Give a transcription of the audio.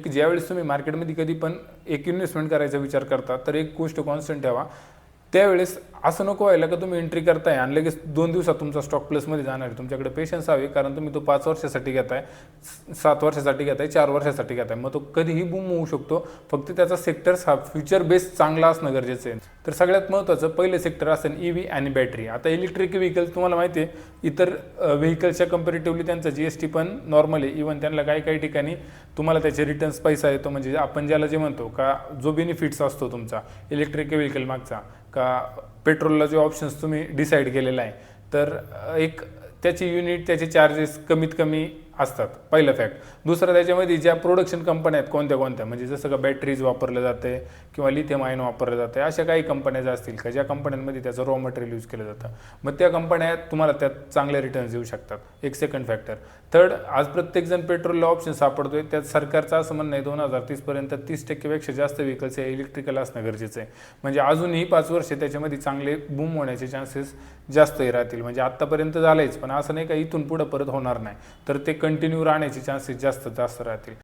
की ज्यावेळेस तुम्ही मार्केटमध्ये कधी पण एक इन्व्हेस्टमेंट करायचा विचार करता तर एक गोष्ट कॉन्स्टंट ठेवा, त्यावेळेस असं नको व्हायला का तुम्ही एंट्री करताय आणि लगेच 2 दिवसात तुमचा स्टॉक प्लसमध्ये जाणार आहे. तुमच्याकडे पेशन्स हवे, कारण तुम्ही तो 5 वर्षासाठी घेताय, 7 वर्षासाठी घेताय, 4 वर्षासाठी घेताय, मग तो कधीही बूम होऊ शकतो. फक्त त्याचा सेक्टर्स हा फ्युचर बेस चांगला असणं गरजेचं आहे. तर सगळ्यात महत्त्वाचं पहिले सेक्टर असेल EV आणि बॅटरी. आता इलेक्ट्रिक व्हेकल तुम्हाला माहिती आहे इतर व्हेकल्सच्या कम्पॅरेटिव्हली त्यांचा GST पण नॉर्मल आहे. इव्हन त्यांना काही ठिकाणी तुम्हाला त्याचे रिटर्न्स पैसा येतो, म्हणजे आपण ज्याला जे म्हणतो का जो बेनिफिट्स असतो तुमचा इलेक्ट्रिक व्हेकल मागचा, का पेट्रोलला जे ऑप्शन्स तुम्ही डिसाईड केलेला आहे, तर एक त्याची युनिट त्याचे चार्जेस कमीत कमी असतात, पहिलं फॅक्ट. दुसरं त्याच्यामध्ये ज्या प्रोडक्शन कंपन्या आहेत कोणत्या म्हणजे जसं का बॅटरीज वापरलं जाते किंवा लिथियम आयन वापरलं जाते, अशा काही कंपन्या असतील का ज्या कंपन्यांमध्ये त्याचं रॉ मटेरियल यूज केलं जातं, मग त्या कंपन्या तुम्हाला त्यात चांगले रिटर्न्स देऊ शकतात. एक सेकंड फॅक्टर. थर्ड, आज प्रत्येकजण पेट्रोलला ऑप्शन सापडतोय, त्यात सरकारचं असं म्हणणं आहे 2030 पर्यंत 30% जास्त व्हेकल्स हे इलेक्ट्रिकल असणं गरजेचं आहे. म्हणजे अजूनही 5 वर्ष त्याच्यामध्ये चांगले बूम होण्याचे चान्सेस जास्तही राहतील. म्हणजे आत्तापर्यंत झालंच, पण असं नाही का इथून पुढं परत होणार नाही, तर ते कंटिन्यू राहण्याचे चान्सेस जास्त राहतील.